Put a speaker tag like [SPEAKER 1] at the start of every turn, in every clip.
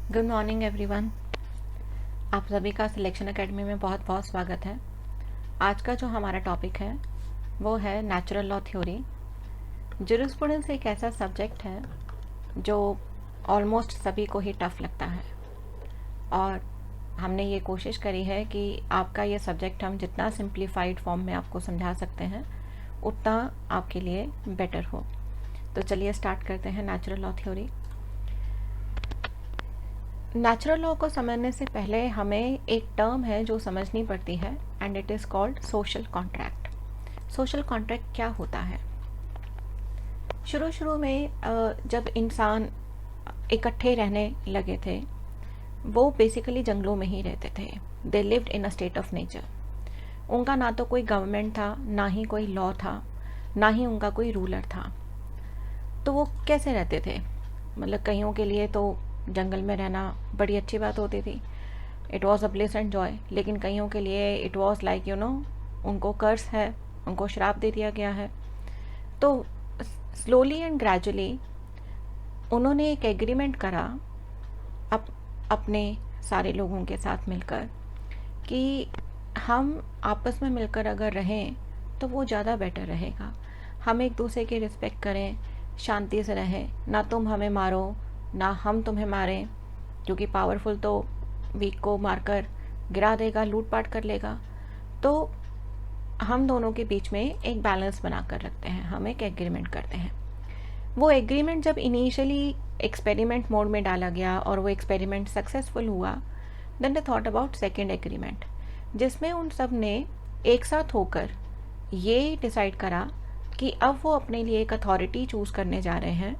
[SPEAKER 1] Good morning everyone. आप सभी का सिलेक्शन एकेडमी में बहुत बहुत स्वागत है। आज का जो हमारा टॉपिक है वो है नेचुरल लॉ थ्योरी। ज्यूरिस्प्रूडेंस एक ऐसा सब्जेक्ट है जो ऑलमोस्ट सभी को ही टफ लगता है और हमने ये कोशिश करी है कि आपका ये सब्जेक्ट हम जितना सिंप्लीफाइड फॉर्म में आपको समझा सकते हैं उतना आपके लिए बेटर हो। तो चलिए स्टार्ट करते हैं natural law theory. Natural law को समझने से पहले हमें एक टर्म है जो समझनी पड़ती है and it is called social contract. Social contract क्या होता है? शुरू में जब इंसान इकट्ठे रहने लगे थे वो बेसिकली जंगलों में ही रहते थे। They lived in a state of nature. उनका ना तो कोई गवर्नमेंट था, ना ही कोई लॉ था, ना ही उनका कोई रूलर था। तो वो कैसे रहते थे? मतलब कईयों के लिए तो जंगल में रहना बड़ी अच्छी बात होती थी, it was a bliss and Joy. लेकिन कईयों के लिए इट वॉज लाइक उनको कर्स है, उनको श्राप दे दिया गया है। तो स्लोली एंड ग्रेजुअली उन्होंने एक एग्रीमेंट करा अपने सारे लोगों के साथ मिलकर कि हम आपस में मिलकर अगर रहें तो वो ज़्यादा बेटर रहेगा। हम एक दूसरे की रिस्पेक्ट करें, शांति से रहें, ना तुम हमें मारो ना हम तुम्हें मारें, क्योंकि पावरफुल तो वीक को मारकर गिरा देगा, लूटपाट कर लेगा। तो हम दोनों के बीच में एक बैलेंस बना कर रखते हैं, हम एक एग्रीमेंट करते हैं। वो एग्रीमेंट जब इनिशियली एक्सपेरिमेंट मोड में डाला गया और वो एक्सपेरिमेंट सक्सेसफुल हुआ, then they thought about second agreement, जिसमें उन सब ने एक साथ होकर ये डिसाइड करा कि अब वो अपने लिए एक अथॉरिटी चूज़ करने जा रहे हैं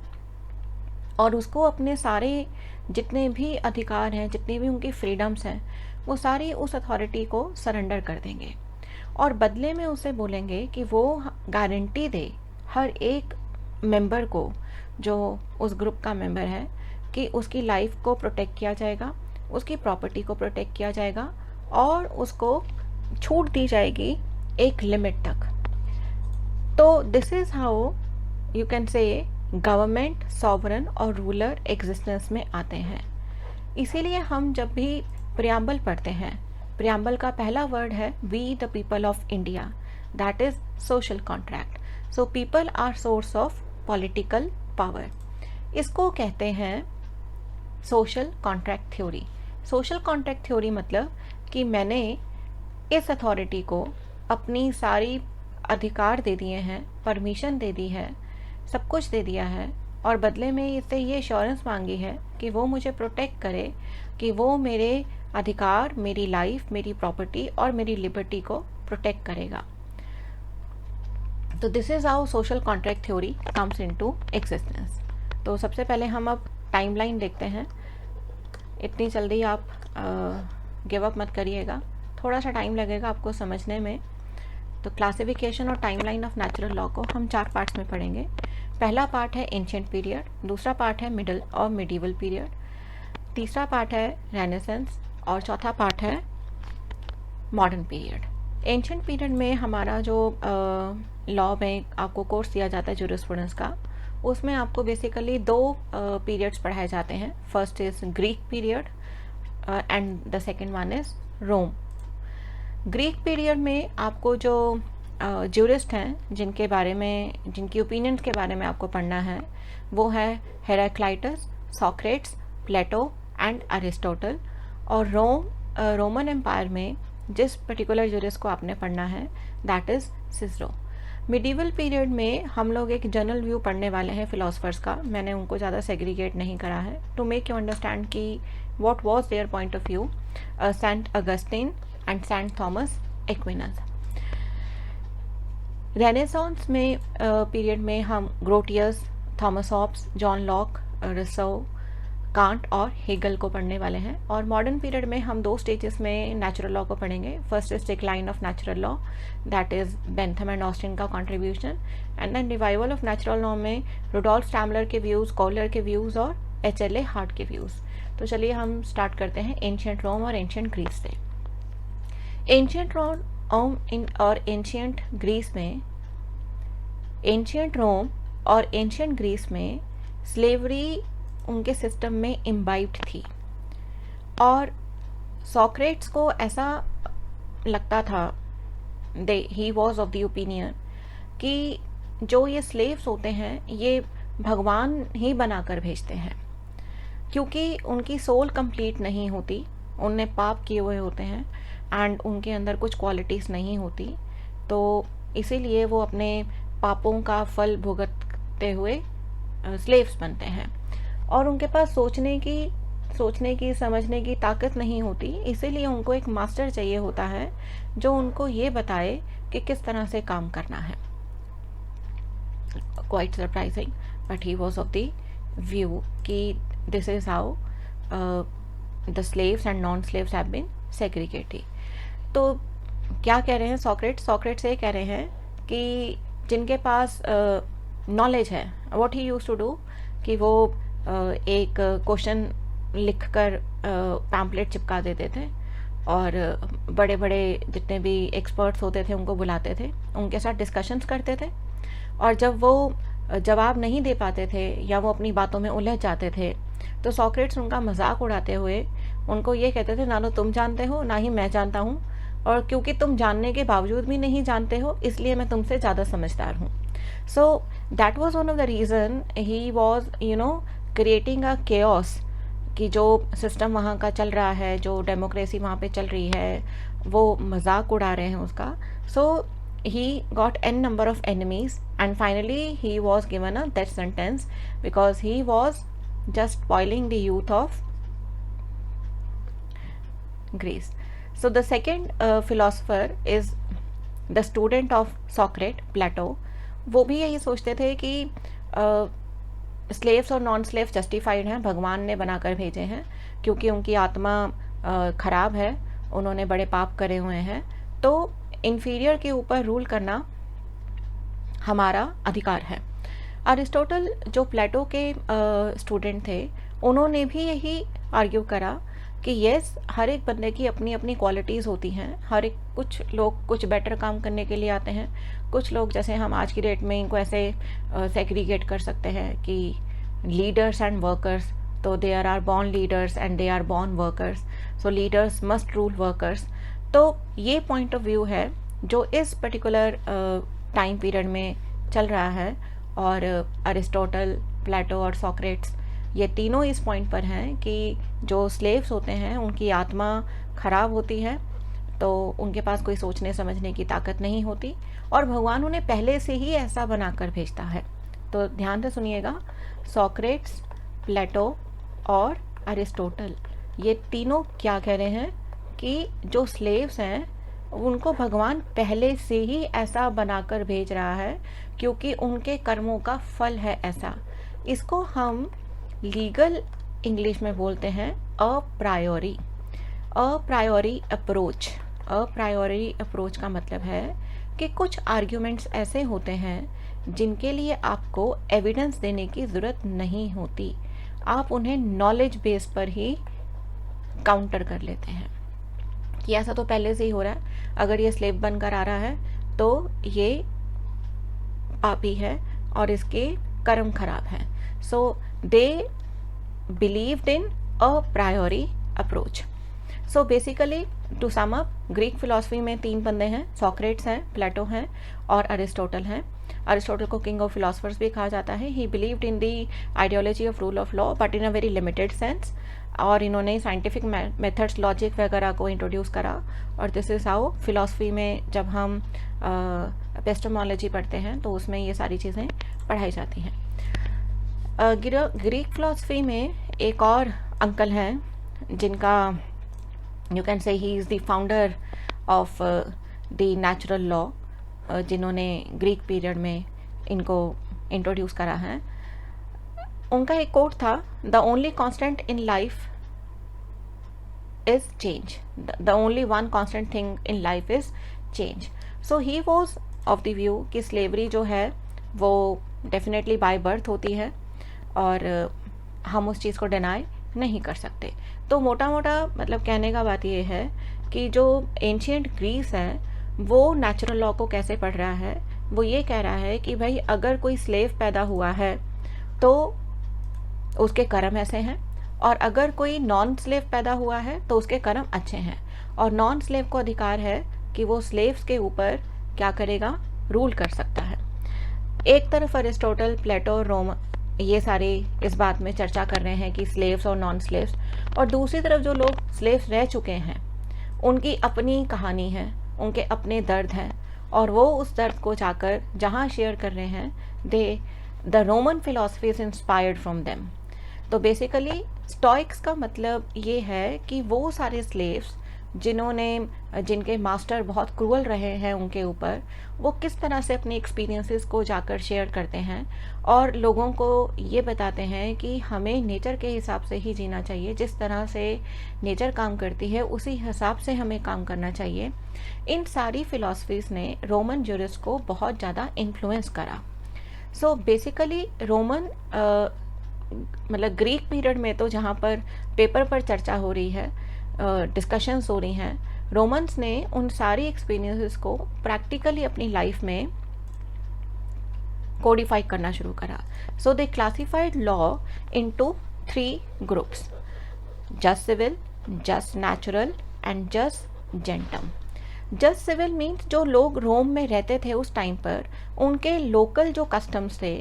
[SPEAKER 1] और उसको अपने सारे जितने भी अधिकार हैं, जितने भी उनकी फ्रीडम्स हैं, वो सारी उस अथॉरिटी को सरेंडर कर देंगे और बदले में उसे बोलेंगे कि वो गारंटी दे हर एक मेंबर को, जो उस ग्रुप का मेंबर है, कि उसकी लाइफ को प्रोटेक्ट किया जाएगा, उसकी प्रॉपर्टी को प्रोटेक्ट किया जाएगा और उसको छूट दी जाएगी एक लिमिट तक। तो this is how you can से गवर्नमेंट, सॉवरन और रूलर एग्जिस्टेंस में आते हैं। इसीलिए हम जब भी प्रियम्बल पढ़ते हैं, प्रियम्बल का पहला वर्ड है we the people of India, that is social contract. So people are source of political power. इसको कहते हैं social contract theory. Social contract theory मतलब कि मैंने इस अथॉरिटी को अपनी सारी अधिकार दे दिए हैं, परमिशन दे दी है, सब कुछ दे दिया है और बदले में इससे ये एश्योरेंस मांगी है कि वो मुझे प्रोटेक्ट करे, कि वो मेरे अधिकार, मेरी लाइफ, मेरी प्रॉपर्टी और मेरी लिबर्टी को प्रोटेक्ट करेगा। तो this is how social contract theory comes into existence. तो सबसे पहले हम अब टाइमलाइन देखते हैं। इतनी जल्दी आप गिव अप मत करिएगा, थोड़ा सा टाइम लगेगा आपको समझने में। तो क्लासिफिकेशन और टाइमलाइन ऑफ नेचुरल लॉ को हम 4 पार्ट्स में पढ़ेंगे। पहला पार्ट है एंशिएंट पीरियड, दूसरा पार्ट है मिडल और मिडीवल पीरियड, तीसरा पार्ट है रेनेसेंस और चौथा पार्ट है मॉडर्न पीरियड। एंशिएंट पीरियड में हमारा जो लॉ में आपको कोर्स दिया जाता है ज्यूरिस्प्रूडेंस का, उसमें आपको बेसिकली 2 पीरियड्स पढ़ाए जाते हैं। First is Greek period and the second one is Rome. Greek period में आपको जो ज्यूरिस्ट हैं जिनके बारे में, जिनकी ओपिनियंस के बारे में आपको पढ़ना है, वो है Heraclitus, Socrates, Plato and Aristotle. और रोमन एम्पायर में जिस पर्टिकुलर ज्यूरिस्ट को आपने पढ़ना है that is Cicero. Medieval period में हम लोग एक जनरल व्यू पढ़ने वाले हैं फिलोसफर्स का। मैंने उनको ज़्यादा सेग्रीगेट नहीं करा है टू मेक यू अंडरस्टैंड कि what was their point of view, saint Augustine and saint Thomas Aquinas. Renaissance में पीरियड में हम Grotius, Thomas Hobbes, John Locke, Rousseau, Kant और हेगल को पढ़ने वाले हैं। और मॉडर्न पीरियड में हम 2 स्टेजेस में नेचुरल लॉ को पढ़ेंगे। First is decline of natural law, that is Bentham and Austin का contribution, and then revival of natural law में रुडोल्फ स्टैमलर के व्यूज़, कॉलर के व्यूज़ और HLA हार्ट के व्यूज़। तो चलिए हम स्टार्ट करते हैं एंशिएंट रोम और एंशिएंट ग्रीस से। एंशिएंट रोम और एंशिएंट ग्रीस में, एंशिएंट रोम और एंशिएंट ग्रीस में स्लेवरी उनके सिस्टम में इम्बाइब्ड थी। और सॉक्रेट्स को ऐसा लगता था, ही वॉज ऑफ द ओपिनियन कि जो ये स्लेव्स होते हैं ये भगवान ही बनाकर भेजते हैं, क्योंकि उनकी सोल कंप्लीट नहीं होती, उनने पाप किए हुए होते हैं एंड उनके अंदर कुछ क्वालिटीज़ नहीं होती, तो इसीलिए वो अपने पापों का फल भुगतते हुए स्लेव्स बनते हैं। और उनके पास सोचने की समझने की ताकत नहीं होती, इसीलिए उनको एक मास्टर चाहिए होता है जो उनको ये बताए कि किस तरह से काम करना है। Quite surprising, but he was of the view कि this is how the slaves and non slaves have been segregated. तो क्या कह रहे हैं सॉक्रेट्स ये कह रहे हैं कि जिनके पास नॉलेज है, what he used to do कि वो एक क्वेश्चन लिखकर पैम्पलेट चिपका देते थे और बड़े बड़े जितने भी एक्सपर्ट्स होते थे उनको बुलाते थे, उनके साथ डिस्कशंस करते थे, और जब वो जवाब नहीं दे पाते थे या वो अपनी बातों में उलझ जाते थे तो सॉक्रेट्स उनका मजाक उड़ाते हुए उनको ये कहते थे, ना तो तुम जानते हो ना ही मैं जानता हूँ, और क्योंकि तुम जानने के बावजूद भी नहीं जानते हो इसलिए मैं तुमसे ज़्यादा समझदार हूँ। So that was one of the reason he was creating a chaos कि जो सिस्टम वहाँ का चल रहा है, जो डेमोक्रेसी वहाँ पे चल रही है, वो मजाक उड़ा रहे हैं उसका। सो he got n number of enemies and finally he was given a death sentence because he was just spoiling the youth of Greece. So the second philosopher is the student of Socrates, Plato. वो भी यही सोचते थे कि slaves और non slaves justified हैं, भगवान ने बनाकर भेजे हैं क्योंकि उनकी आत्मा खराब है, उन्होंने बड़े पाप करे हुए हैं, तो इन्फीरियर के ऊपर रूल करना हमारा अधिकार है। अरिस्टोटल जो प्लेटो के स्टूडेंट थे उन्होंने भी यही आर्ग्यू करा कि यस, हर एक बंदे की अपनी अपनी क्वालिटीज़ होती हैं, हर एक कुछ लोग कुछ बेटर काम करने के लिए आते हैं, कुछ लोग जैसे हम आज की डेट में इनको ऐसे सेग्रीगेट कर सकते हैं कि लीडर्स एंड वर्कर्स, तो there are born leaders and they are born workers, so leaders must rule workers. तो ये पॉइंट ऑफ व्यू है जो इस पर्टिकुलर टाइम पीरियड में चल रहा है, और अरिस्टोटल, प्लेटो और सॉक्रेट्स ये तीनों इस पॉइंट पर हैं कि जो स्लेव्स होते हैं उनकी आत्मा खराब होती है, तो उनके पास कोई सोचने समझने की ताकत नहीं होती, और भगवान उन्हें पहले से ही ऐसा बनाकर भेजता है। तो ध्यान से सुनिएगा, सॉक्रेट्स, प्लेटो और अरिस्टोटल ये तीनों क्या कह रहे हैं कि जो स्लेव्स हैं उनको भगवान पहले से ही ऐसा बनाकर भेज रहा है क्योंकि उनके कर्मों का फल है ऐसा। इसको हम लीगल इंग्लिश में बोलते हैं अ प्रायोरी अप्रोच। अ प्रायोरी अप्रोच का मतलब है कि कुछ आर्ग्यूमेंट्स ऐसे होते हैं जिनके लिए आपको एविडेंस देने की ज़रूरत नहीं होती, आप उन्हें नॉलेज बेस पर ही काउंटर कर लेते हैं कि ऐसा तो पहले से ही हो रहा है, अगर ये स्लेव बनकर आ रहा है तो ये पापी है और इसके कर्म खराब हैं। So they believed in a priori approach. So basically to sum up, Greek philosophy में तीन बंदे हैं, सॉक्रेट्स हैं, प्लेटो हैं और अरिस्टोटल हैं। अरिस्टोटल को किंग ऑफ फिलोसफर्स भी कहा जाता है। ही believed in the ideology of rule of law but in a very limited sense, और इन्होंने साइंटिफिक मेथड्स, लॉजिक वगैरह को इंट्रोड्यूस करा, और दिस इज़ हाउ फिलॉसफी में जब हम एपिस्टेमोलॉजी पढ़ते हैं तो उसमें ये सारी चीज़ें पढ़ाई जाती हैं। ग्रीक फिलॉसफी में एक और अंकल हैं जिनका यू कैन से he is the founder of the natural law, जिन्होंने ग्रीक पीरियड में इनको इंट्रोड्यूस करा है। उनका एक कोट था, the only constant in life is change, the only one constant thing in life is change. So he was of the view कि slavery जो है वो डेफिनेटली बाय बर्थ होती है और हम उस चीज़ को डिनाई नहीं कर सकते। तो मोटा मोटा मतलब कहने का बात ये है कि जो एंशियंट ग्रीस है वो नेचुरल लॉ को कैसे पढ़ रहा है, वो ये कह रहा है कि भाई अगर कोई स्लेव पैदा हुआ है तो उसके कर्म ऐसे हैं, और अगर कोई नॉन स्लेव पैदा हुआ है तो उसके कर्म अच्छे हैं, और नॉन स्लेव को अधिकार है कि वो स्लेव्स के ऊपर क्या करेगा, रूल कर सकता है। एक तरफ अरिस्टोटल, प्लेटो, रोम ये सारे इस बात में चर्चा कर रहे हैं कि स्लेव्स और नॉन स्लेव्स, और दूसरी तरफ जो लोग स्लेव्स रह चुके हैं उनकी अपनी कहानी है, उनके अपने दर्द हैं, और वो उस दर्द को जाकर जहाँ शेयर कर रहे हैं, the Roman philosophy is inspired from them. तो बेसिकली स्टोइक्स का मतलब ये है कि वो सारे स्लेव्स जिनके मास्टर बहुत क्रूअल रहे हैं उनके ऊपर, वो किस तरह से अपने एक्सपीरियंसेस को जाकर शेयर करते हैं और लोगों को ये बताते हैं कि हमें नेचर के हिसाब से ही जीना चाहिए, जिस तरह से नेचर काम करती है उसी हिसाब से हमें काम करना चाहिए। इन सारी फिलॉसफीज़ ने रोमन जूरिस्ट को बहुत ज़्यादा इन्फ्लुएंस करा। सो बेसिकली रोमन मतलब ग्रीक पीरियड में तो जहाँ पर पेपर पर चर्चा हो रही है, डिस्कशंस हो रही हैं, रोमन्स ने उन सारी एक्सपीरियंसेस को प्रैक्टिकली अपनी लाइफ में कोडिफाई करना शुरू करा। So they classified law into 3 groups: jus civil, jus natural and jus gentium. Jus civil means जो लोग रोम में रहते थे उस टाइम पर, उनके लोकल जो कस्टम्स थे,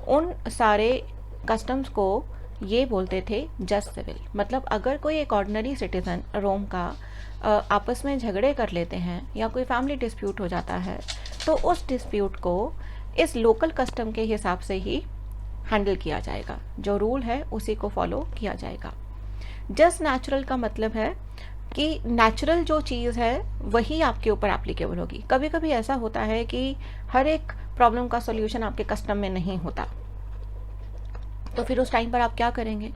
[SPEAKER 1] उन सारे कस्टम्स को ये बोलते थे जस्ट सिविल। मतलब अगर कोई एक ऑर्डिनरी सिटीज़न रोम का आपस में झगड़े कर लेते हैं या कोई फैमिली डिस्प्यूट हो जाता है, तो उस डिस्प्यूट को इस लोकल कस्टम के हिसाब से ही हैंडल किया जाएगा, जो रूल है उसी को फॉलो किया जाएगा। जस्ट नेचुरल का मतलब है कि नेचुरल जो चीज़ है वही आपके ऊपर एप्लीकेबल होगी। कभी कभी ऐसा होता है कि हर एक प्रॉब्लम का सॉल्यूशन आपके कस्टम में नहीं होता, तो फिर उस टाइम पर आप क्या करेंगे,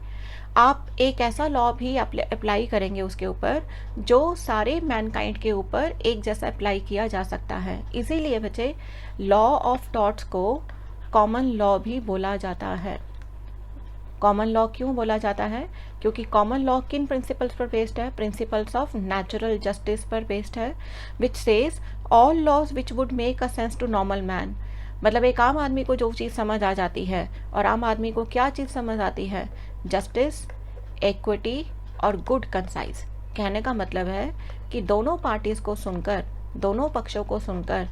[SPEAKER 1] आप एक ऐसा लॉ भी अप्लाई करेंगे उसके ऊपर जो सारे मैनकाइंड के ऊपर एक जैसा अप्लाई किया जा सकता है। इसीलिए बच्चे लॉ ऑफ टॉट्स को कॉमन लॉ भी बोला जाता है। कॉमन लॉ क्यों बोला जाता है? क्योंकि कॉमन लॉ किन प्रिंसिपल्स पर बेस्ड है? प्रिंसिपल्स ऑफ नेचुरल जस्टिस पर बेस्ड है, which says all laws which would make a sense to normal man. मतलब एक आम आदमी को जो चीज़ समझ आ जाती है, और आम आदमी को क्या चीज़ समझ आती है? जस्टिस, इक्विटी और गुड कंसाइज। कहने का मतलब है कि दोनों पार्टीज़ को सुनकर, दोनों पक्षों को सुनकर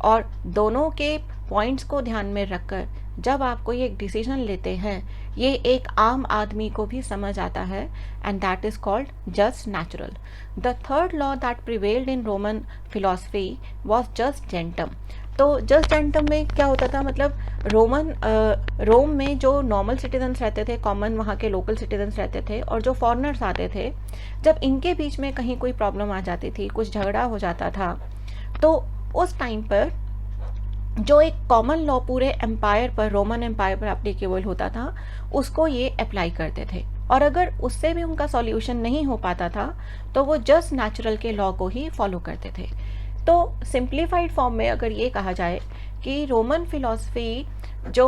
[SPEAKER 1] और दोनों के पॉइंट्स को ध्यान में रखकर जब आप कोई एक डिसीजन लेते हैं, ये एक आम आदमी को भी समझ आता है, and that is called jus natural. The third law that prevailed in Roman philosophy was jus gentium. तो जस्ट जेंटम में क्या होता था? मतलब रोम में जो नॉर्मल सिटीजन्स रहते थे, कॉमन वहाँ के लोकल सिटीजन्स रहते थे, और जो फॉरेनर्स आते थे, जब इनके बीच में कहीं कोई प्रॉब्लम आ जाती थी, कुछ झगड़ा हो जाता था, तो उस टाइम पर जो एक कॉमन लॉ पूरे एम्पायर पर, रोमन एम्पायर पर एप्लीकेबल होता था, उसको ये अप्लाई करते थे। और अगर उससे भी उनका सॉल्यूशन नहीं हो पाता था तो वो जस्ट नेचुरल के लॉ को ही फॉलो करते थे। तो सिंप्लीफाइड फॉर्म में अगर ये कहा जाए कि रोमन फिलॉसफी जो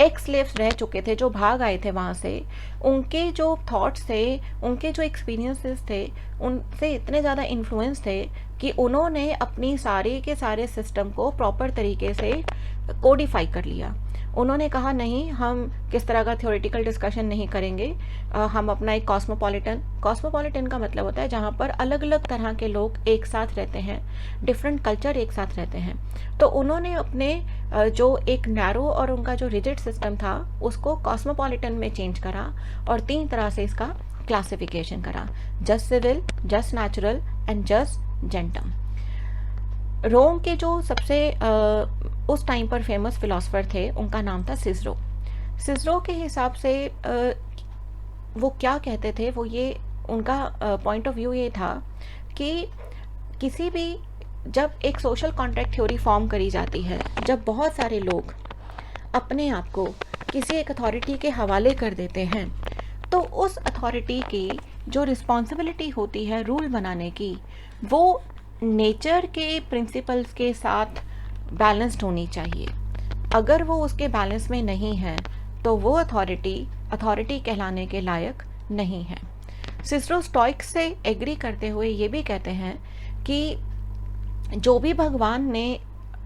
[SPEAKER 1] एक्स स्लेव्स रह चुके थे, जो भाग आए थे वहाँ से, उनके जो थॉट्स थे, उनके जो एक्सपीरियंसेस थे, उनसे इतने ज़्यादा इन्फ्लुएंस थे कि उन्होंने अपनी सारे के सारे सिस्टम को प्रॉपर तरीके से कोडिफाई कर लिया। उन्होंने कहा नहीं, हम किस तरह का थ्योरेटिकल डिस्कशन नहीं करेंगे, हम अपना एक कॉस्मोपॉलिटन का मतलब होता है जहाँ पर अलग अलग तरह के लोग एक साथ रहते हैं, डिफरेंट कल्चर एक साथ रहते हैं। तो उन्होंने अपने जो एक नैरो और उनका जो रिजिड सिस्टम था उसको कॉस्मोपॉलिटन में चेंज करा, और 3 तरह से इसका क्लासिफिकेशन करा: jus civil, jus natural and jus gentium. Rome के जो सबसे उस टाइम पर फेमस फिलोसफर थे, उनका नाम था सिसरो। सिसरो के हिसाब से वो क्या कहते थे, वो ये उनका पॉइंट ऑफ व्यू ये था कि किसी भी, जब एक सोशल कॉन्ट्रैक्ट थ्योरी फॉर्म करी जाती है, जब बहुत सारे लोग अपने आप को किसी एक अथॉरिटी के हवाले कर देते हैं, तो उस अथॉरिटी की जो रिस्पॉन्सिबिलिटी होती है रूल बनाने की, वो नेचर के प्रिंसिपल्स के साथ बैलेंस्ड होनी चाहिए। अगर वो उसके बैलेंस में नहीं है तो वो अथॉरिटी कहलाने के लायक नहीं है। सिसरो स्टोइक्स से एग्री करते हुए ये भी कहते हैं कि जो भी भगवान ने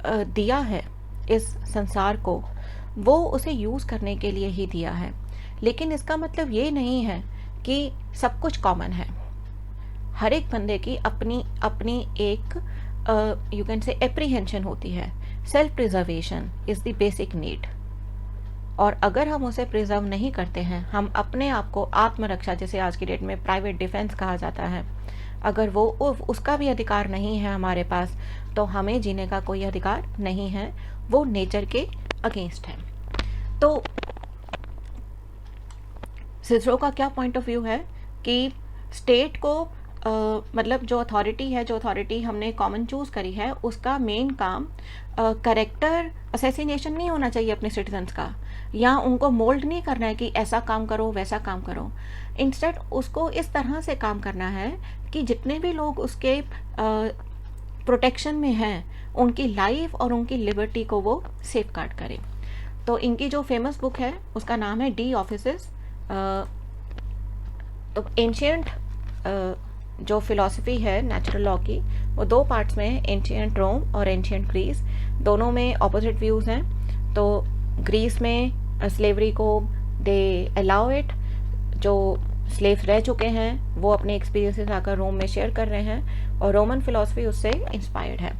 [SPEAKER 1] दिया है इस संसार को, वो उसे यूज़ करने के लिए ही दिया है, लेकिन इसका मतलब ये नहीं है कि सब कुछ कॉमन है। हर एक बंदे की अपनी अपनी एक यू कैन से एप्रीहेंशन होती है। Self preservation is the basic need, और अगर हम उसे प्रिजर्व नहीं करते हैं, हम अपने आप को आत्मरक्षा, जैसे आज की डेट में प्राइवेट डिफेंस कहा जाता है, अगर वो उसका भी अधिकार नहीं है हमारे पास, तो हमें जीने का कोई अधिकार नहीं है, वो नेचर के अगेंस्ट है। तो सिसरो का क्या पॉइंट ऑफ व्यू है कि स्टेट को मतलब जो अथॉरिटी हमने कॉमन चूज करी है, उसका मेन काम करेक्टर असैसिनेशन नहीं होना चाहिए अपने सिटीजन्स का, या उनको मोल्ड नहीं करना है कि ऐसा काम करो वैसा काम करो। इंस्टेड उसको इस तरह से काम करना है कि जितने भी लोग उसके प्रोटेक्शन में हैं, उनकी लाइफ और उनकी लिबर्टी को वो सेफ गार्ड करे। तो इनकी जो फेमस बुक है उसका नाम है डी ऑफिसेस। तो एंशियंट जो फिलॉसफी है नेचुरल लॉ की, वो दो पार्ट्स में है, एंशियंट रोम और एंशियंट ग्रीस। दोनों में ऑपोजिट व्यूज़ हैं। तो ग्रीस में स्लेवरी को दे अलाउ इट, जो स्लेव्स रह चुके हैं वो अपने एक्सपीरियंसेस आकर रोम में शेयर कर रहे हैं, और रोमन फिलॉसफी उससे इंस्पायर्ड है।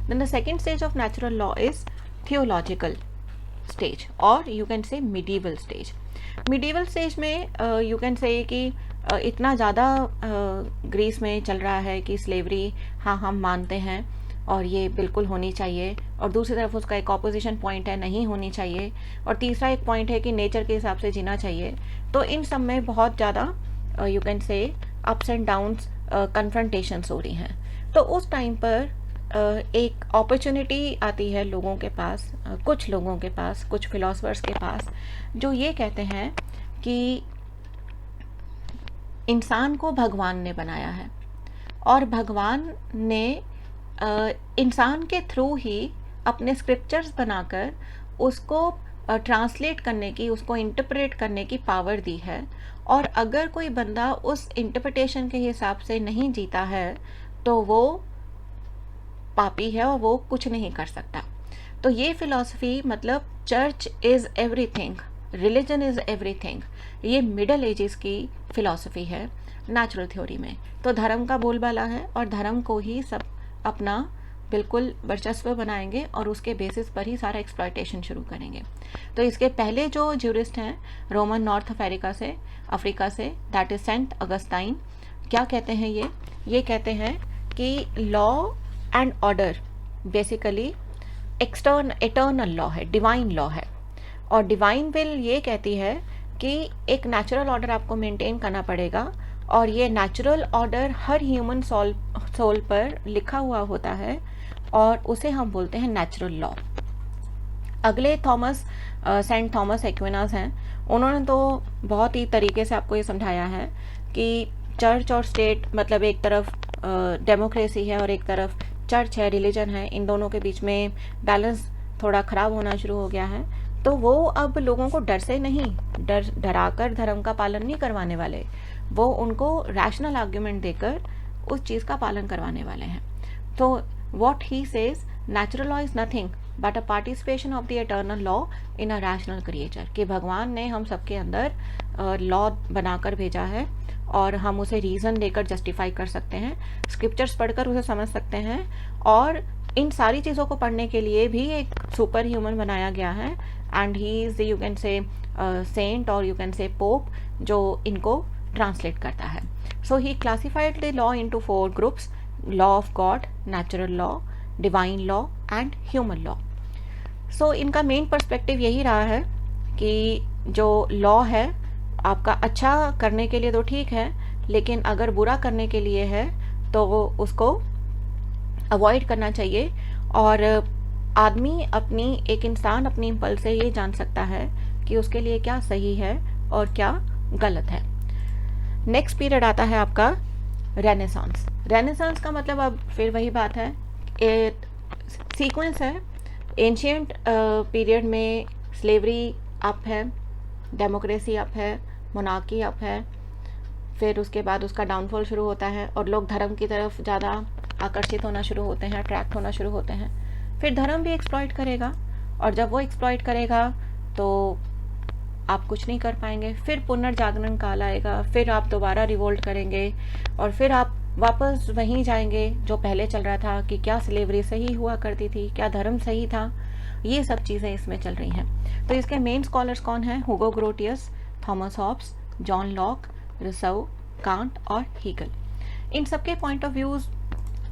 [SPEAKER 1] Then the second stage of natural law is theological stage, और you can say medieval stage. Medieval stage में यू कैन से कि इतना ज़्यादा ग्रीस में चल रहा है कि स्लेवरी हाँ हम मानते हैं और ये बिल्कुल होनी चाहिए, और दूसरी तरफ उसका एक ऑपोजिशन पॉइंट है नहीं होनी चाहिए, और तीसरा एक पॉइंट है कि नेचर के हिसाब से जीना चाहिए। तो इन सब में बहुत ज़्यादा you can say ups and downs confrontations हो रही हैं। तो उस टाइम पर एक अपॉर्चुनिटी आती है लोगों के पास, कुछ लोगों के पास, कुछ फिलोसफर्स के पास, जो ये कहते हैं कि इंसान को भगवान ने बनाया है, और भगवान ने इंसान के थ्रू ही अपने स्क्रिप्चर्स बनाकर उसको ट्रांसलेट करने की, उसको इंटरप्रेट करने की पावर दी है, और अगर कोई बंदा उस इंटरप्रिटेशन के हिसाब से नहीं जीता है तो वो पापी है और वो कुछ नहीं कर सकता। तो ये फिलॉसफी मतलब church is everything, religion is everything, ये मिडल एजेस की फिलॉसफी है नेचुरल थ्योरी में। तो धर्म का बोलबाला है, और धर्म को ही सब अपना बिल्कुल वर्चस्व बनाएंगे, और उसके बेसिस पर ही सारा एक्सप्लॉयटेशन शुरू करेंगे। तो इसके पहले जो ज्यूरिस्ट हैं रोमन नॉर्थ अफ्रीका से दैट इज सेंट अगस्टाइन, क्या कहते हैं ये कहते हैं कि law and order basically eternal law है, डिवाइन लॉ है, और डिवाइन विल ये कहती है कि एक नेचुरल ऑर्डर आपको मेंटेन करना पड़ेगा, और ये नेचुरल ऑर्डर हर ह्यूमन सोल पर लिखा हुआ होता है, और उसे हम बोलते हैं नेचुरल लॉ। अगले सेंट थॉमस एक्विनास हैं, उन्होंने तो बहुत ही तरीके से आपको ये समझाया है कि चर्च और स्टेट मतलब एक तरफ डेमोक्रेसी है और एक तरफ चर्च है, रिलीजन है, इन दोनों के बीच में बैलेंस थोड़ा ख़राब होना शुरू हो गया है। तो वो अब लोगों को डर से नहीं, डराकर धर्म का पालन नहीं करवाने वाले, वो उनको रैशनल आर्ग्यूमेंट देकर उस चीज़ का पालन करवाने वाले हैं। तो what he says, natural law is nothing but a participation of the eternal law in a rational creature, कि भगवान ने हम सबके अंदर लॉ बनाकर भेजा है, और हम उसे रीज़न देकर जस्टिफाई कर सकते हैं, स्क्रिप्चर्स पढ़कर उसे समझ सकते हैं, और इन सारी चीज़ों को पढ़ने के लिए भी एक सुपर ह्यूमन बनाया गया है, and he is you can say saint और यू कैन से पोप, जो इनको ट्रांसलेट करता है। So he classified the law into 4 groups: law of God, natural law, divine law and human law. So इनका main perspective यही रहा है कि जो लॉ है आपका अच्छा करने के लिए तो ठीक है, लेकिन अगर बुरा करने के लिए है तो वो उसको अवॉइड करना चाहिए, और एक इंसान अपनी इम्पल्स से ये जान सकता है कि उसके लिए क्या सही है और क्या गलत है। नेक्स्ट पीरियड आता है आपका रेनेसांस। रेनेसांस का मतलब अब फिर वही बात है, सीक्वेंस है। एंशियंट पीरियड में स्लेवरी अप है, डेमोक्रेसी अप है, मोनार्की अप है, फिर उसके बाद उसका डाउनफॉल शुरू होता है, और लोग धर्म की तरफ ज़्यादा आकर्षित होना शुरू होते हैं, अट्रैक्ट होना शुरू होते हैं। फिर धर्म भी एक्सप्लॉइट करेगा, और जब वो एक्सप्लॉइट करेगा तो आप कुछ नहीं कर पाएंगे, फिर पुनर्जागरण काल आएगा, फिर आप दोबारा रिवोल्ट करेंगे और फिर आप वापस वहीं जाएंगे जो पहले चल रहा था कि क्या स्लेवरी सही हुआ करती थी, क्या धर्म सही था, ये सब चीज़ें इसमें चल रही हैं। तो इसके मेन स्कॉलर्स कौन हैं? Hugo Grotius, Thomas Hobbes, John Locke, Rousseau, Kant और हीगल। इन सबके पॉइंट ऑफ व्यूज़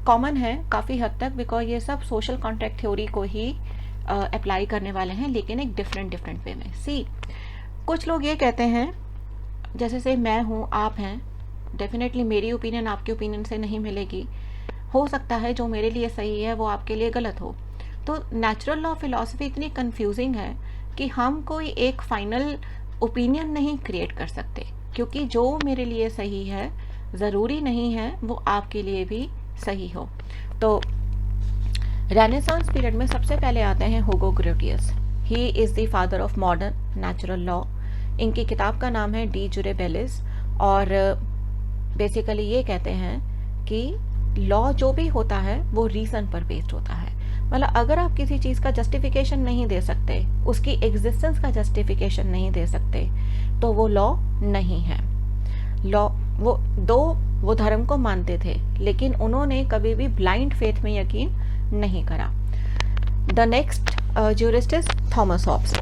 [SPEAKER 1] कॉमन है काफ़ी हद तक, बिकॉज ये सब सोशल कॉन्ट्रैक्ट थ्योरी को ही अप्लाई करने वाले हैं, लेकिन एक डिफरेंट वे में। सी, कुछ लोग ये कहते हैं, जैसे से मैं हूँ, आप हैं, डेफिनेटली मेरी ओपिनियन आपके ओपिनियन से नहीं मिलेगी, हो सकता है जो मेरे लिए सही है वो आपके लिए गलत हो। तो नेचुरल लॉ फिलॉसफी इतनी कंफ्यूजिंग है कि हम कोई एक फाइनल ओपिनियन नहीं क्रिएट कर सकते, क्योंकि जो मेरे लिए सही है ज़रूरी नहीं है वो आपके लिए भी सही हो। तो रेनेसांस पीरियड में सबसे पहले आते हैं Hugo Grotius. He is the father of modern natural law. इनकी किताब का नाम है डी जुरे बेलिस, और बेसिकली ये कहते हैं कि लॉ जो भी होता है वो रीज़न पर बेस्ड होता है। मतलब अगर आप किसी चीज़ का जस्टिफिकेशन नहीं दे सकते, उसकी एग्जिस्टेंस का जस्टिफिकेशन नहीं दे सकते, तो वो लॉ नहीं है। लॉ वो धर्म को मानते थे, लेकिन उन्होंने कभी भी ब्लाइंड फेथ में यकीन नहीं करा। The next jurist is Thomas Hobbes.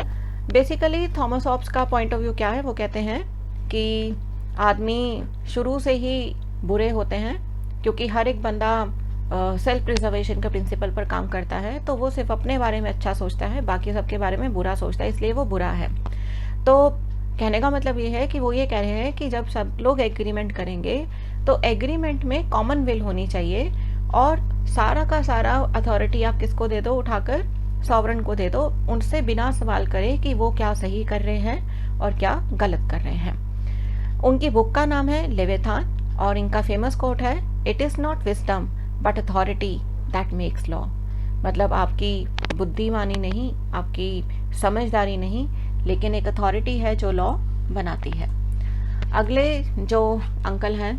[SPEAKER 1] Basically Thomas Hobbes का पॉइंट ऑफ व्यू क्या है? वो कहते हैं कि आदमी शुरू से ही बुरे होते हैं, क्योंकि हर एक बंदा सेल्फ प्रिजर्वेशन के प्रिंसिपल पर काम करता है, तो वो सिर्फ अपने बारे में अच्छा सोचता है, बाकी सबके बारे में बुरा सोचता है, इसलिए वो बुरा है। तो कहने का मतलब ये है कि वो ये कह रहे हैं कि जब सब लोग एग्रीमेंट करेंगे तो एग्रीमेंट में कॉमन विल होनी चाहिए, और सारा का सारा अथॉरिटी आप किसको दे दो? उठाकर सॉवरन को दे दो, उनसे बिना सवाल करे कि वो क्या सही कर रहे हैं और क्या गलत कर रहे हैं। उनकी बुक का नाम है लेविथान, और इनका फेमस कोट है, it is not wisdom but authority that makes law. मतलब आपकी बुद्धिमानी नहीं, आपकी समझदारी नहीं, लेकिन एक अथॉरिटी है जो लॉ बनाती है। अगले जो अंकल हैं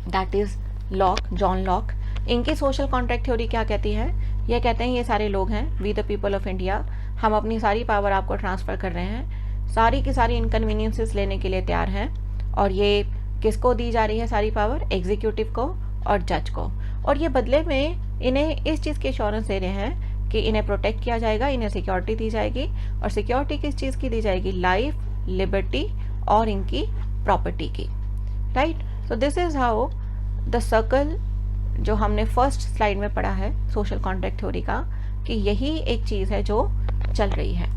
[SPEAKER 1] that is lock, John Locke. इनकी सोशल कॉन्ट्रैक्ट थ्योरी क्या कहती है? ये कहते हैं ये सारे लोग हैं, we the people of India, हम अपनी सारी पावर आपको ट्रांसफ़र कर रहे हैं, सारी की सारी इनकन्वीनियंसेस लेने के लिए तैयार हैं, और ये किसको दी जा रही है सारी पावर? एग्जीक्यूटिव को और जज को। और ये बदले में इन्हें इस चीज़ की एश्योरेंस दे रहे हैं कि इन्हें प्रोटेक्ट किया जाएगा, इन्हें सिक्योरिटी दी जाएगी, और सिक्योरिटी किस चीज़ की दी जाएगी? लाइफ, लिबर्टी और इनकी प्रॉपर्टी की। Right? So this is how the circle जो हमने फर्स्ट स्लाइड में पढ़ा है सोशल कॉन्ट्रैक्ट थ्योरी का, कि यही एक चीज़ है जो चल रही है।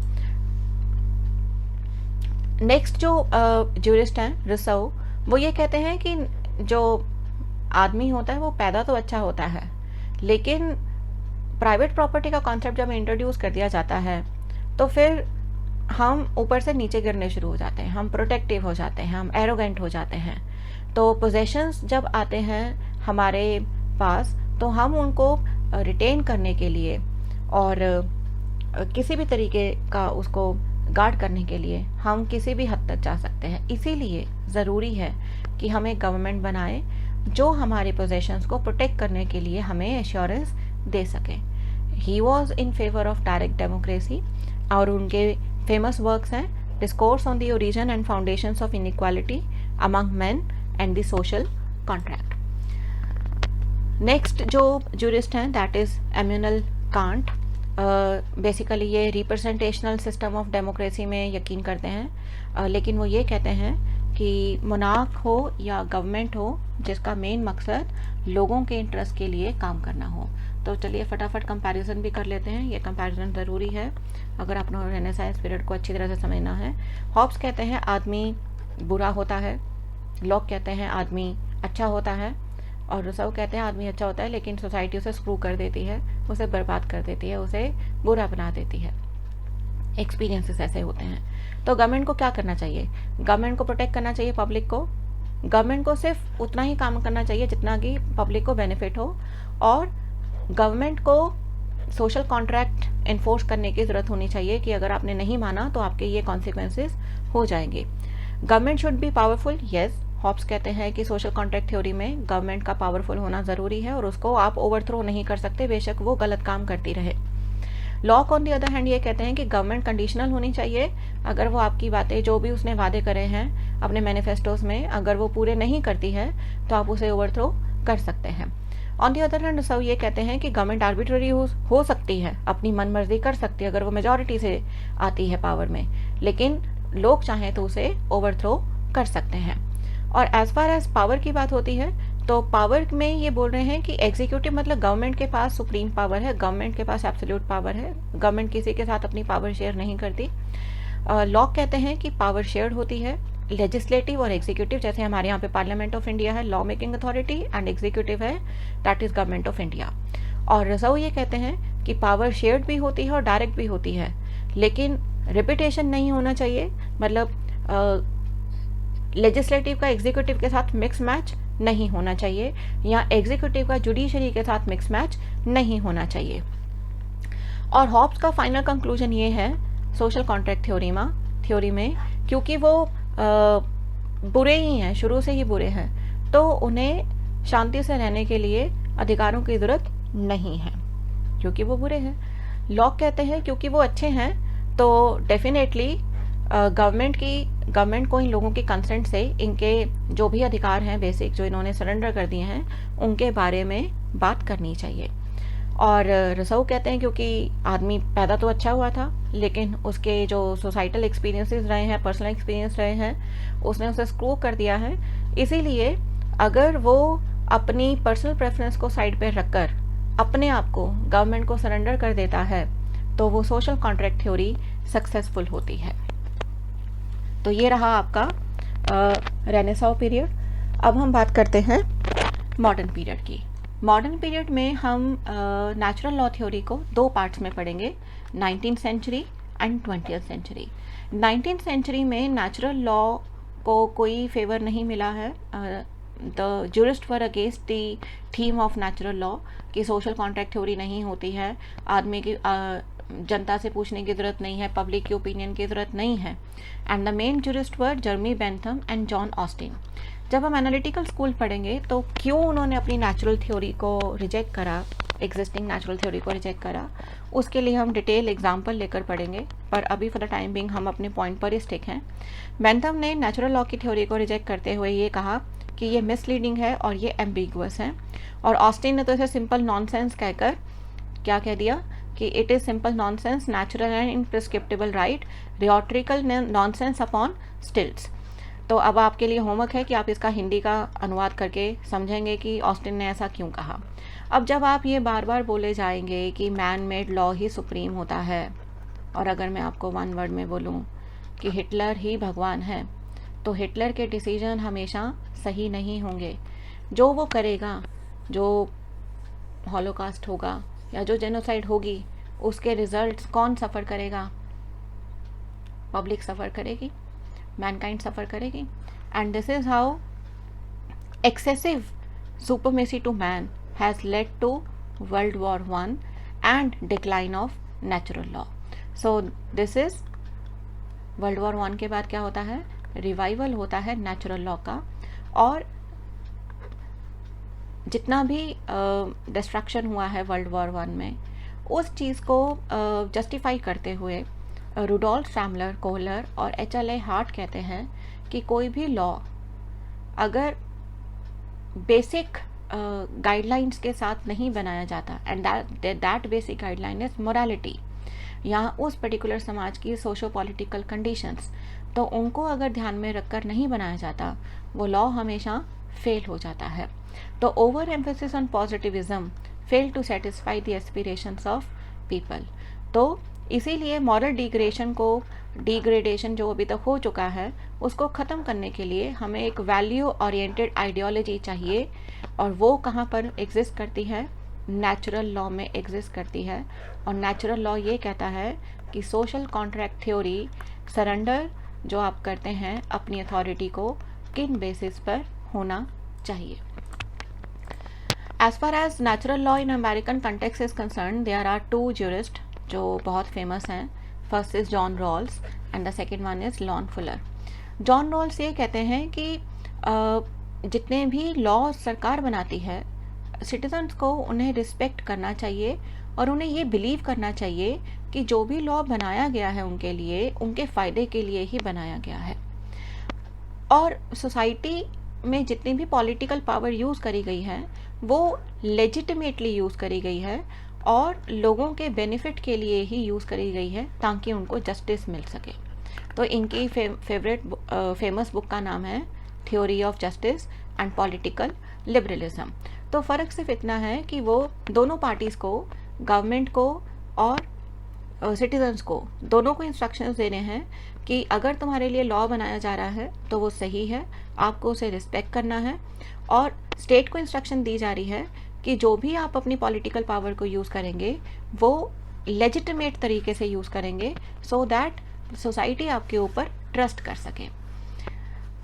[SPEAKER 1] नेक्स्ट जो ज्यूरिस्ट हैं रुसो, वो ये कहते हैं कि जो आदमी होता है वो पैदा तो अच्छा होता है, लेकिन प्राइवेट प्रॉपर्टी का कॉन्सेप्ट जब इंट्रोड्यूस कर दिया जाता है तो फिर हम ऊपर से नीचे गिरने शुरू हो जाते हैं, हम प्रोटेक्टिव हो जाते हैं, हम एरोगेंट हो जाते हैं। तो पोजेशंस जब आते हैं हमारे पास, तो हम उनको रिटेन करने के लिए और किसी भी तरीके का उसको गार्ड करने के लिए हम किसी भी हद तक जा सकते हैं। इसीलिए ज़रूरी है कि हमें गवर्नमेंट बनाए जो हमारे पोजेशंस को प्रोटेक्ट करने के लिए हमें एश्योरेंस दे सके। He was in favour of direct democracy, और उनके फेमस वर्क्स हैं discourse on the origin and foundations of inequality among man and the social contract. Next जो जूरिस्ट हैं that is Immanuel Kant. Basically ये representational system of democracy में यकीन करते हैं, लेकिन वो ये कहते हैं कि मोनार्क हो या गवर्नमेंट हो जिसका मेन मकसद लोगों के इंटरेस्ट के लिए काम करना हो। तो चलिए फटाफट कंपैरिजन भी कर लेते हैं, ये कंपैरिजन ज़रूरी है अगर आपने रेनेसांस पीरियड को अच्छी तरह से समझना है। हॉब्स कहते हैं आदमी बुरा होता है, लॉक कहते हैं आदमी अच्छा होता है, और रुसो कहते हैं आदमी अच्छा होता है लेकिन सोसाइटी उसे स्क्रू कर देती है, उसे बर्बाद कर देती है, उसे बुरा बना देती है। एक्सपीरियंसेस ऐसे होते हैं। तो गवर्नमेंट को क्या करना चाहिए? गवर्नमेंट को प्रोटेक्ट करना चाहिए पब्लिक को। गवर्नमेंट को सिर्फ उतना ही काम करना चाहिए जितना कि पब्लिक को बेनिफिट हो, और गवर्नमेंट को सोशल कॉन्ट्रैक्ट इन्फोर्स करने की ज़रूरत होनी चाहिए कि अगर आपने नहीं माना तो आपके ये कॉन्सिक्वेंसेस हो जाएंगे। Government should be powerful, yes. Hobbes कहते हैं कि सोशल कॉन्ट्रैक्ट थ्योरी में गवर्नमेंट का पावरफुल होना ज़रूरी है और उसको आप ओवरथ्रो नहीं कर सकते, बेशक वो गलत काम करती रहे। Lock on the other hand ये कहते हैं कि गवर्नमेंट कंडीशनल होनी चाहिए। अगर वो आपकी बातें जो भी उसने वादे करे हैं अपने मैनिफेस्टोज में, अगर वो पूरे नहीं करती है तो आप उसे ओवरथ्रो कर सकते हैं। ऑन दी अदर हैंड सब ये कहते हैं कि गवर्नमेंट आर्बिट्ररी हो सकती है, अपनी मन मर्जी कर सकती है अगर वो मेजॉरिटी से आती है पावर में, लेकिन लोग चाहें तो उसे ओवरथ्रो कर सकते हैं। और एज फार एज पावर की बात होती है तो पावर में ये बोल रहे हैं कि एग्जीक्यूटिव मतलब गवर्नमेंट के पास सुप्रीम पावर है, गवर्नमेंट के पास एब्सोल्यूट पावर है, गवर्नमेंट किसी के साथ अपनी पावर शेयर नहीं करती। लॉ कहते हैं कि पावर शेयर्ड होती है, लेजिस्लेटिव और एग्जीक्यूटिव, जैसे हमारे यहाँ पे पार्लियामेंट ऑफ इंडिया है law making authority, and executive है that is government of India. और रसो ये कहते हैं कि पावर शेयर्ड भी होती है और डायरेक्ट भी होती है, लेकिन रिपीटेशन नहीं होना चाहिए, मतलब लेजिस्लेटिव का एग्जीक्यूटिव के साथ मिक्स मैच नहीं होना चाहिए, या एग्जीक्यूटिव का जुडिशरी के साथ मिक्स मैच नहीं होना चाहिए। और हॉब्स का फाइनल कंक्लूजन ये है सोशल कॉन्ट्रैक्ट थ्योरी में, क्योंकि वो बुरे ही हैं, शुरू से ही बुरे हैं, तो उन्हें शांति से रहने के लिए अधिकारों की ज़रूरत नहीं है क्योंकि वो बुरे हैं। लॉक कहते हैं क्योंकि वो अच्छे हैं तो डेफिनेटली गवर्नमेंट को इन लोगों के कंसेंट से इनके जो भी अधिकार हैं बेसिक जो इन्होंने सरेंडर कर दिए हैं उनके बारे में बात करनी चाहिए। और रसऊ कहते हैं क्योंकि आदमी पैदा तो अच्छा हुआ था, लेकिन उसके जो सोसाइटल एक्सपीरियंसेस रहे हैं, पर्सनल एक्सपीरियंस रहे हैं, उसने उसे स्क्रू कर दिया है। इसीलिए अगर वो अपनी पर्सनल प्रेफरेंस को साइड पे रखकर अपने आप को गवर्नमेंट को सरेंडर कर देता है तो वो सोशल कॉन्ट्रैक्ट थ्योरी सक्सेसफुल होती है। तो ये रहा आपका रेनेसां पीरियड। अब हम बात करते हैं मॉडर्न पीरियड की। मॉडर्न पीरियड में हम नेचुरल लॉ थ्योरी को दो पार्ट्स में पढ़ेंगे, 19th century and 20th century. 19th century में नेचुरल लॉ को कोई फेवर नहीं मिला है। The jurist were against the theme of natural law कि सोशल कॉन्ट्रैक्ट थ्योरी नहीं होती है, आदमी की जनता से पूछने की ज़रूरत नहीं है, पब्लिक की ओपिनियन की ज़रूरत नहीं है। And the main jurist were जर्मी Bentham and John Austin. जब हम एनालिटिकल स्कूल पढ़ेंगे तो क्यों उन्होंने अपनी नेचुरल थ्योरी को रिजेक्ट करा, एग्जिस्टिंग नेचुरल थ्योरी को रिजेक्ट करा, उसके लिए हम डिटेल एग्जाम्पल लेकर पढ़ेंगे, पर अभी फॉर द टाइम बिंग हम अपने पॉइंट पर ही स्टिक हैं। बेंथम ने नेचुरल लॉ की थ्योरी को रिजेक्ट करते हुए ये कहा कि ये मिसलीडिंग है और ये एम्बिगुअस है, और ऑस्टिन ने तो इसे सिंपल नॉनसेंस कहकर क्या कह दिया कि it is simple nonsense, natural and imprescriptible right, rhetorical nonsense upon stilts. तो अब आपके लिए होमवर्क है कि आप इसका हिंदी का अनुवाद करके समझेंगे कि ऑस्टिन ने ऐसा क्यों कहा। अब जब आप ये बार बार बोले जाएंगे कि मैन मेड लॉ ही सुप्रीम होता है, और अगर मैं आपको वन वर्ड में बोलूँ कि हिटलर ही भगवान है, तो हिटलर के डिसीजन हमेशा सही नहीं होंगे। जो वो करेगा, जो हॉलोकास्ट होगा या जो जेनोसाइड होगी, उसके रिजल्ट्स कौन सफ़र करेगा? पब्लिक सफ़र करेगी, मैनकाइंड सफ़र करेगी। And this is how excessive supremacy to man has led to World War I and decline of natural law. So this is World War I के बाद क्या होता है? रिवाइवल होता है नेचुरल लॉ का, और जितना भी डिस्ट्रक्शन हुआ है वर्ल्ड वॉर 1 में, उस चीज़ को जस्टिफाई करते हुए रुडोल्फ सैमलर कोहलर और HLA हार्ट कहते हैं कि कोई भी लॉ अगर बेसिक गाइडलाइंस के साथ नहीं बनाया जाता, and that basic guideline is morality, या उस पर्टिकुलर समाज की सोशो पॉलिटिकल कंडीशंस, तो उनको अगर ध्यान में रखकर नहीं बनाया जाता, वो लॉ हमेशा फेल हो जाता है। तो over emphasis on positivism fail to satisfy the aspirations of people. तो इसीलिए मॉरल डिग्रेडेशन जो अभी तक हो चुका है, उसको ख़त्म करने के लिए हमें एक वैल्यू ओरिएंटेड आइडियोलॉजी चाहिए, और वो कहाँ पर एग्जिस्ट करती है? नेचुरल लॉ में एग्जिस्ट करती है। और नेचुरल लॉ ये कहता है कि सोशल कॉन्ट्रैक्ट थ्योरी सरेंडर जो आप करते हैं अपनी अथॉरिटी को, किन बेसिस पर होना चाहिए। As far as natural law in American context is concerned, there are two jurists जो बहुत फेमस हैं। First is John Rawls and the second one is Lon Fuller. John Rawls ये कहते हैं कि जितने भी लॉ सरकार बनाती है, सिटीजन्स को उन्हें रिस्पेक्ट करना चाहिए और उन्हें ये बिलीव करना चाहिए कि जो भी लॉ बनाया गया है उनके लिए, उनके फ़ायदे के लिए ही बनाया गया है। और सोसाइटी में जितनी भी पॉलिटिकल पावर यूज़ करी गई है वो लेजिटिमेटली यूज़ करी गई है और लोगों के बेनिफिट के लिए ही यूज़ करी गई है ताकि उनको जस्टिस मिल सके। तो इनकी फेमस बुक का नाम है theory of justice and political liberalism. तो फ़र्क सिर्फ इतना है कि वो दोनों पार्टीज़ को, गवर्नमेंट को और सिटीजन्स को, दोनों को इंस्ट्रक्शंस दे रहे हैं कि अगर तुम्हारे लिए लॉ बनाया जा रहा है तो वो सही है, आपको उसे रिस्पेक्ट करना है। और स्टेट को इंस्ट्रक्शन दी जा रही है कि जो भी आप अपनी पॉलिटिकल पावर को यूज़ करेंगे वो लेजिटिमेट तरीके से यूज़ करेंगे सो दैट सोसाइटी आपके ऊपर ट्रस्ट कर सके।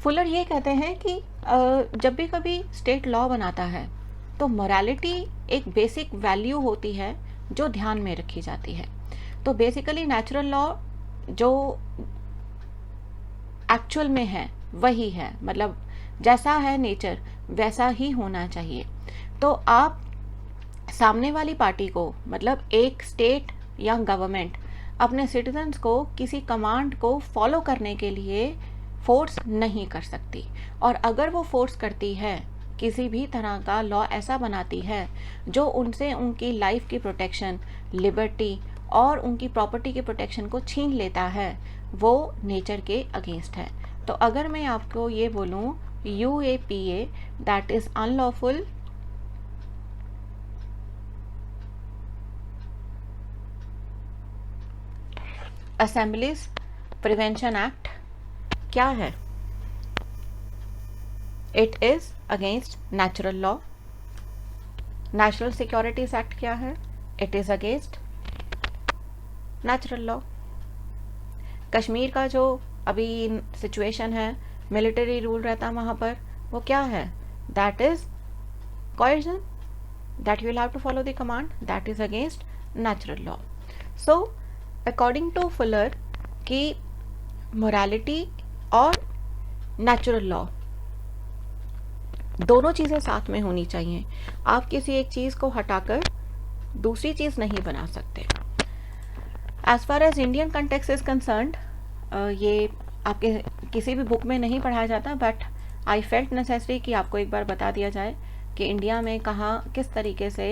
[SPEAKER 1] फुलर ये कहते हैं कि जब भी कभी स्टेट लॉ बनाता है तो मोरालिटी एक बेसिक वैल्यू होती है जो ध्यान में रखी जाती है। तो बेसिकली नेचुरल लॉ जो एक्चुअल में है वही है, मतलब जैसा है नेचर वैसा ही होना चाहिए। तो आप सामने वाली पार्टी को, मतलब एक स्टेट या गवर्नमेंट अपने सिटीजन्स को किसी कमांड को फॉलो करने के लिए फोर्स नहीं कर सकती। और अगर वो फोर्स करती है, किसी भी तरह का लॉ ऐसा बनाती है जो उनसे उनकी लाइफ की प्रोटेक्शन, लिबर्टी और उनकी प्रॉपर्टी की प्रोटेक्शन को छीन लेता है, वो नेचर के अगेंस्ट है। तो अगर मैं आपको ये बोलूँ UAPA, that is unlawful assemblies prevention act क्या है? It is against natural law. National securities act क्या है? It is against natural law. Kashmir का जो अभी सिचुएशन है, मिलिट्री रूल रहता है वहाँ पर, वो क्या है? That is coercion, that you will have to follow the command, that is against natural law. So according to Fuller कि morality और natural law दोनों चीज़ें साथ में होनी चाहिए। आप किसी एक चीज़ को हटाकर दूसरी चीज़ नहीं बना सकते। As far as Indian context is concerned, ये आपके किसी भी बुक में नहीं पढ़ाया जाता, बट आई फेल्ट नेसेसरी कि आपको एक बार बता दिया जाए कि इंडिया में कहाँ किस तरीके से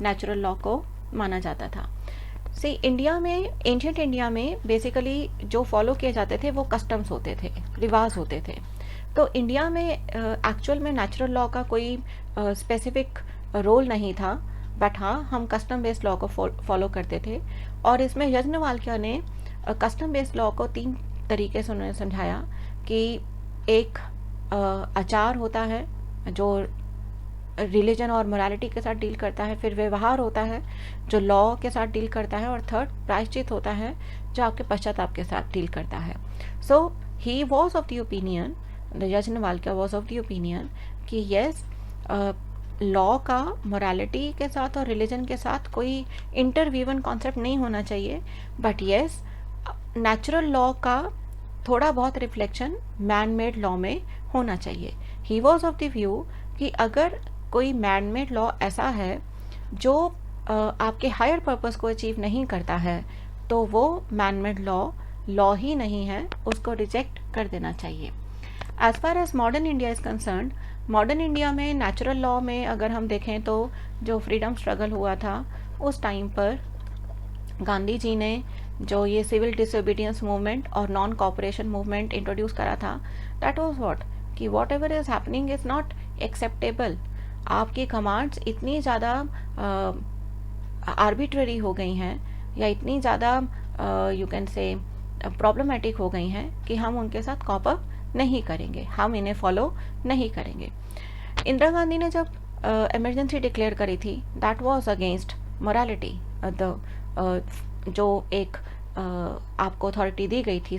[SPEAKER 1] नेचुरल लॉ को माना जाता था। सी इंडिया में, एंशिएंट इंडिया में बेसिकली जो फॉलो किए जाते थे वो कस्टम्स होते थे, रिवाज होते थे। तो इंडिया में एक्चुअल में नेचुरल लॉ का कोई स्पेसिफिक रोल नहीं था, बट हाँ हम कस्टम बेस्ड लॉ को फॉलो करते थे। और इसमें यज्ञवल्क्य ने कस्टम बेस्ड लॉ को 3 तरीके से उन्होंने समझाया कि एक आचार होता है जो रिलीजन और मोरालिटी के साथ डील करता है, फिर व्यवहार होता है जो लॉ के साथ डील करता है, और थर्ड प्रायश्चित होता है जो आपके पश्चाताप के साथ डील करता है। So he was of the opinion, Yajnavalkya was of the opinion कि यस, लॉ का मोरालिटी के साथ और रिलीजन के साथ कोई इंटरवीवन कॉन्सेप्ट नहीं होना चाहिए, बट यस नेचुरल लॉ का थोड़ा बहुत रिफ्लेक्शन मैन मेड लॉ में होना चाहिए। ही वॉज ऑफ द व्यू कि अगर कोई मैन मेड लॉ ऐसा है जो आपके हायर पर्पस को अचीव नहीं करता है तो वो मैन मेड लॉ ही नहीं है, उसको रिजेक्ट कर देना चाहिए। As far as modern India is concern, modern India में नेचुरल लॉ में अगर हम देखें तो जो फ्रीडम स्ट्रगल हुआ था उस टाइम पर गांधी जी ने जो ये सिविल डिसोबीडियंस मूवमेंट और नॉन कॉपरेशन मूवमेंट इंट्रोड्यूस करा था, दैट वाज व्हाट कि what ever is happening is not acceptable. आपकी कमांड्स इतनी ज़्यादा आर्बिट्ररी हो गई हैं या इतनी ज़्यादा यू कैन से प्रॉब्लमेटिक हो गई हैं कि हम उनके साथ कॉप अप नहीं करेंगे, हम इन्हें फॉलो नहीं करेंगे। इंदिरा गांधी ने जब इमरजेंसी डिक्लेयर करी थी, दैट वाज अगेंस्ट मोरालिटी। जो एक आपको अथॉरिटी दी गई थी,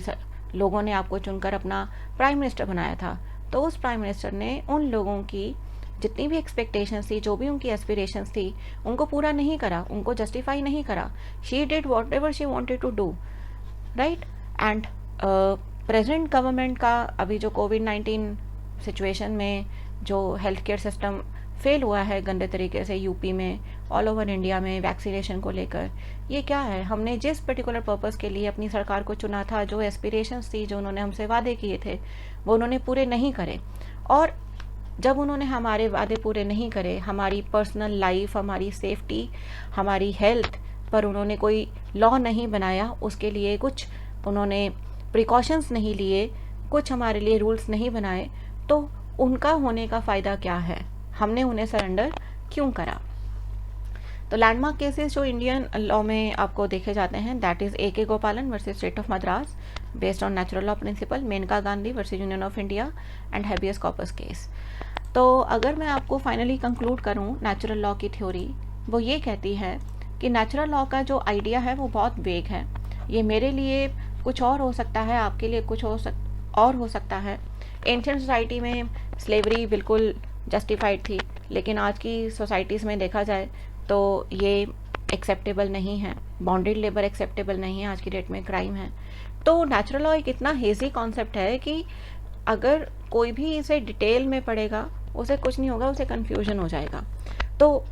[SPEAKER 1] लोगों ने आपको चुनकर अपना प्राइम मिनिस्टर बनाया था, तो उस प्राइम मिनिस्टर ने उन लोगों की जितनी भी एक्सपेक्टेशंस थी, जो भी उनकी एस्पिरेशंस थी, उनको पूरा नहीं करा, उनको जस्टिफाई नहीं करा। She did whatever she wanted to do, right. And present government का अभी जो कोविड-19 सिचुएशन में जो हेल्थ केयर सिस्टम फेल हुआ है गंदे तरीके से यूपी में ऑल ओवर इंडिया में वैक्सीनेशन को लेकर। ये क्या है, हमने जिस पर्टिकुलर पर्पज़ के लिए अपनी सरकार को चुना था, जो एस्पिरेशंस थी, जो उन्होंने हमसे वादे किए थे, वो उन्होंने पूरे नहीं करे। और जब उन्होंने हमारे वादे पूरे नहीं करे, हमारी पर्सनल लाइफ, हमारी सेफ्टी, हमारी हेल्थ पर उन्होंने कोई लॉ नहीं बनाया, उसके लिए कुछ उन्होंने प्रिकॉशंस नहीं लिए, कुछ हमारे लिए रूल्स नहीं बनाए, तो उनका होने का फ़ायदा क्या है? हमने उन्हें सरेंडर क्यों करा? तो लैंडमार्क केसेस जो इंडियन लॉ में आपको देखे जाते हैं, that is AK Gopalan versus state of Madras based on natural law principle, Maneka Gandhi versus union of India and habeas corpus case. तो अगर मैं आपको फाइनली कंक्लूड करूं, नेचुरल लॉ की थ्योरी वो ये कहती है कि नेचुरल लॉ का जो आइडिया है वो बहुत वेग है। ये मेरे लिए कुछ और हो सकता है, आपके लिए कुछ और हो सकता है। एंशिएंट सोसाइटी में स्लेवरी बिल्कुल जस्टिफाइड थी, लेकिन आज की सोसाइटीज़ में देखा जाए तो ये एक्सेप्टेबल नहीं है। बॉन्डेड लेबर एक्सेप्टेबल नहीं है, आज की डेट में क्राइम है। तो नेचुरल लॉ एक इतना हेजी कॉन्सेप्ट है कि अगर कोई भी इसे डिटेल में पढ़ेगा उसे कुछ नहीं होगा, उसे कन्फ्यूजन हो जाएगा। तो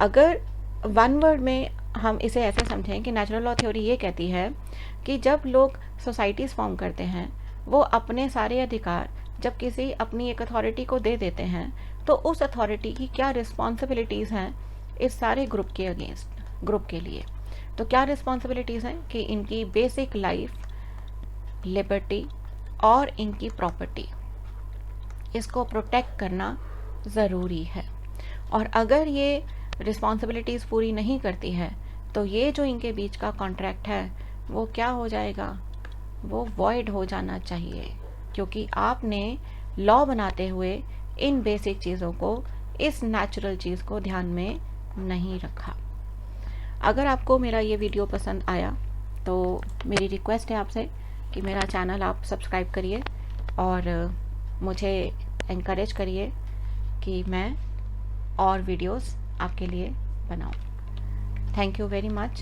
[SPEAKER 1] अगर वन वर्ड में हम इसे ऐसे समझें कि नेचुरल लॉ थ्योरी ये कहती है कि जब लोग सोसाइटीज़ फॉर्म करते हैं, वो अपने सारे अधिकार जब किसी अपनी एक अथॉरिटी को दे देते हैं, तो उस अथॉरिटी की क्या रिस्पॉन्सिबिलिटीज़ हैं इस सारे ग्रुप के अगेंस्ट, ग्रुप के लिए। तो क्या रिस्पॉन्सिबिलिटीज़ हैं कि इनकी बेसिक लाइफ, लिबर्टी और इनकी प्रॉपर्टी, इसको प्रोटेक्ट करना ज़रूरी है। और अगर ये रिस्पॉन्सिबिलिटीज़ पूरी नहीं करती है, तो ये जो इनके बीच का कॉन्ट्रैक्ट है वो क्या हो जाएगा, वो वॉइड हो जाना चाहिए, क्योंकि आपने लॉ बनाते हुए इन बेसिक चीज़ों को, इस नेचुरल चीज़ को ध्यान में नहीं रखा। अगर आपको मेरा ये वीडियो पसंद आया तो मेरी रिक्वेस्ट है आपसे कि मेरा चैनल आप सब्सक्राइब करिए और मुझे एनकरेज करिए कि मैं और वीडियोस आपके लिए बनाऊं। Thank you very much.